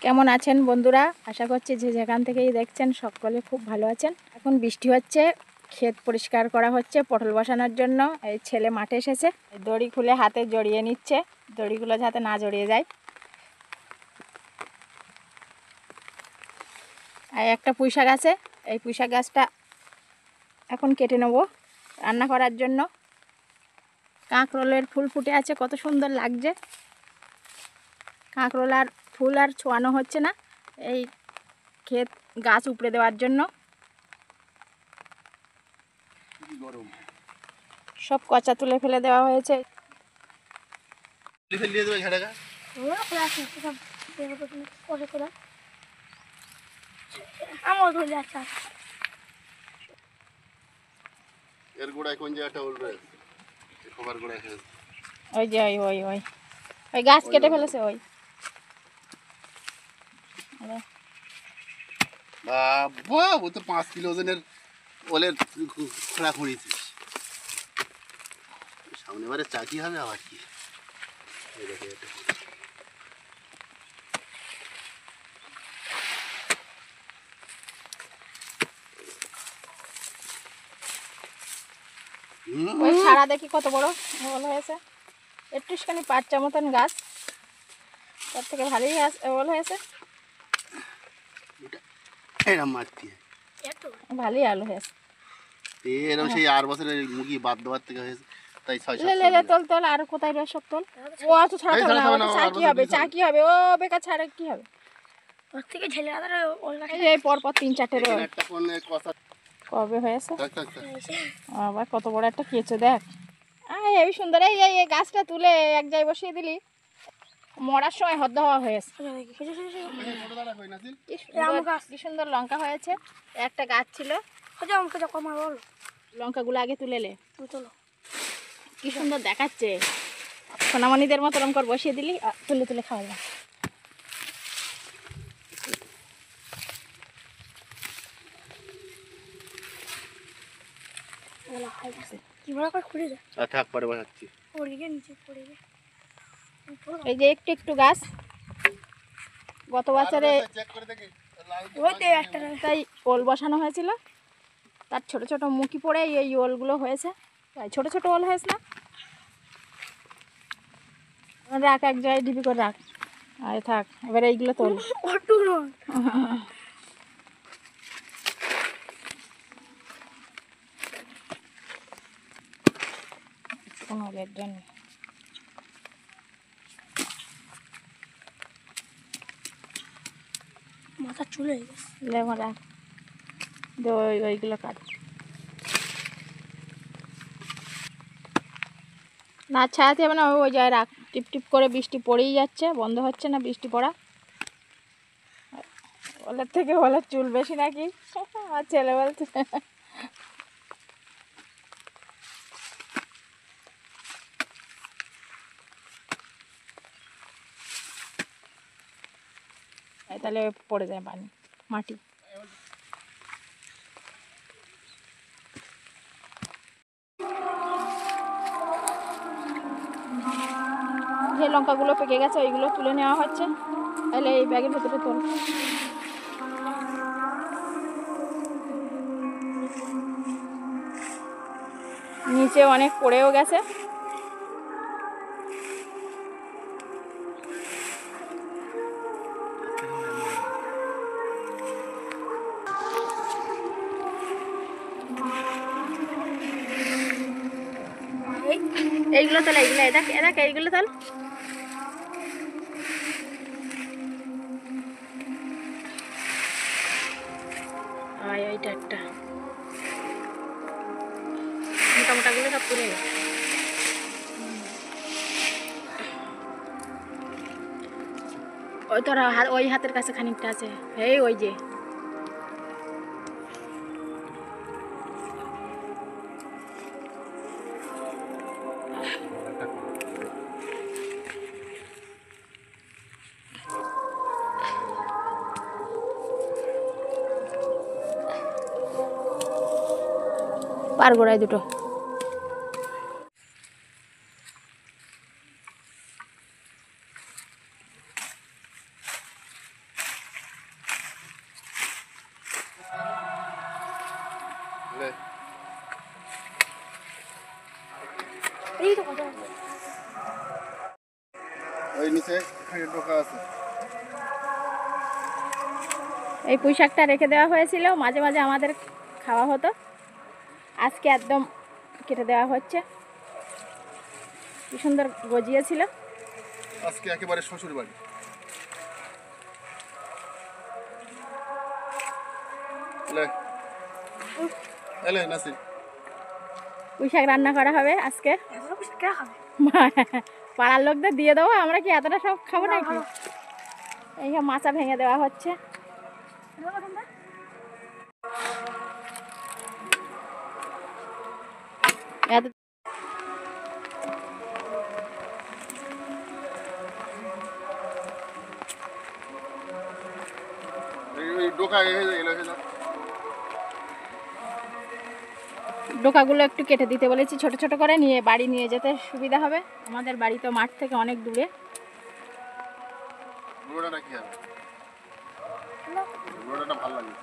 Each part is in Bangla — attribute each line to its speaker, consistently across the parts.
Speaker 1: কেমন আছেন বন্ধুরা? আশা করছি যে যেখান থেকেই দেখছেন সকলে খুব ভালো আছেন। এখন বৃষ্টি হচ্ছে, ক্ষেত পরিষ্কার করা হচ্ছে পটল বসানোর জন্য। এই ছেলে মাঠে এসেছে, দড়ি খুলে হাতে জড়িয়ে নিচ্ছে, দড়িগুলো যাতে না জড়িয়ে যায়। আর একটা পুঁইশাক আছে, এই পুঁইশাক গাছটা এখন কেটে নেব রান্না করার জন্য। কাঁকরোলের ফুল ফুটে আছে, কত সুন্দর লাগছে। কাঁকরোল আর ফুল আর ছোঁয়ানো হচ্ছে না, এই ক্ষেত গাছ উপড়ে দেওয়ার জন্য। সব কচা তুলে ফেলে দেওয়া হয়েছে। ওই যে ওই ওই ওই গাছ কেটে ফেলেছে ওই।
Speaker 2: বাবা, ও তো 5 কিলো ওজনের ওলের খোঁড়া খুঁড়িয়েছিস। সামনে বারে চাকি হবে আবার কি।
Speaker 1: ওই সারা দেখি কত বড় ওল হয়েছে, একটুখানি পাঁচটা মতন গাছ, তার থেকে ভালোই গাছ ওল হয়েছে।
Speaker 2: এরম মারতি
Speaker 1: ভালোই আলু হয়েছে।
Speaker 2: এরম সেই 8 বছরের মুগি বাদ দেওয়ার থেকে হয়েছে, তাই 6-7
Speaker 1: লে তোল তোল আর কোথায় রে সব তোল। ও অত ছাড়া হবে না, চাকি হবে চাকি হবে, ও বেকার ছাড়া কি হবে। ওর থেকে ঝেলে আদার ওল গাছ এই পর পর 3-4টে রোল
Speaker 2: একটা কোন কথা
Speaker 1: কবে হয়েছে।
Speaker 2: থাক
Speaker 1: আবার কত বড় একটা কেঁচো দেখ। এই সুন্দর, এই এই গাছটা তুলে এক জায়গায় বসিয়ে দিলি, মরার সময় হদ্দ হওয়া হয়েছে। কি সুন্দর লঙ্কা হয়েছে। একটা গাছ ছিল, লঙ্কাগুলো আগে তুলে লে। কি সুন্দর দেখাচ্ছে, সোনামণিদের মতো লঙ্কা বসিয়ে দিলি, তুলে তুলে খাওয়া যায়। এই যে একটু একটু গাছ গত বছরে তাই ওল বসানো হয়েছিল, তার ছোট ছোট মুখি পড়ে এই ওলগুলো হয়েছে। তাই ছোট ছোট ওল হয়েছে না, রাখ এক জায়গায় ডিবি করে রাখ। আরে থাক, এবার এইগুলো তোল। কোনো ওলের জন্য মাথা চুলে লেমন রাখ, ওইগুলো কাট না, ছায়াতে হবে না, ওই জায়গায় রাখ। টিপ টিপ করে বৃষ্টি পড়েই যাচ্ছে, বন্ধ হচ্ছে না বৃষ্টি পড়া। ওলের থেকে ওলের চুল বেশি নাকি, আমার ছেলে বলছে। তাহলে পড়ে যায় পানি মাটি। যে লঙ্কাগুলো পেকে গেছে ওইগুলো তুলে নেওয়া হচ্ছে, তাহলে এই ব্যাগের ভেতরে তোল। নিচে অনেক পড়েও গেছে। এইগুলো তাহলে এইগুলো দেখ দেখ এইগুলো তাহলে এইটা একটা মোটা মোটাগুলো সব তুলে ওই তোর ওই হাতের কাছে খানিকটা আছে, এই ওই যে পার গোড়ায় দুটো।
Speaker 3: এই তো কত
Speaker 2: ওই নিচে ঢোকা আছে।
Speaker 1: এই পুঁই শাকটা রেখে দেওয়া হয়েছিল, মাঝে মাঝে আমাদের খাওয়া হতো, আজকে একদম কেটে দেওয়া হচ্ছে। কি সুন্দর গজিয়েছিল।
Speaker 2: আজকে একেবারে শ্বশুর বাড়ি। এলে নাসির,
Speaker 1: পুঁই শাক রান্না করা হবে আজকে।
Speaker 3: এত কিছু কে খাবে?
Speaker 1: পাড়ার লোকদের দিয়ে দেবো, আমরা কি এতটা সব খাবো নাকি। এইসব মাচা ভেঙে দেওয়া হচ্ছে। এত
Speaker 2: ওই ঢোকা এলো এলো।
Speaker 1: ডোকাগুলো একটু কেটে দিতে বলেছি, ছোট ছোট করে নিয়ে বাড়ি নিয়ে যেতে সুবিধা হবে। আমাদের বাড়ি তো মাঠ থেকে অনেক দূরে।
Speaker 2: বুড়োটা কি হবে? বুড়োটা ভালো লাগে।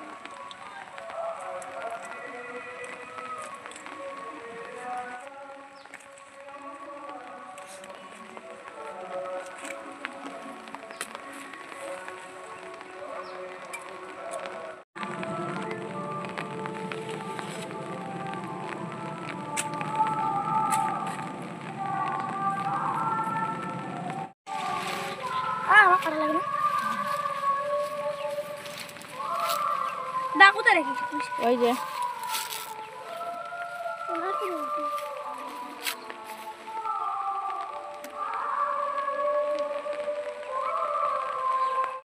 Speaker 3: আমার খারাপ লাগে না। দা কোথায় রেখেছিস?
Speaker 1: ওই যে
Speaker 3: ওনার কি বলছিস?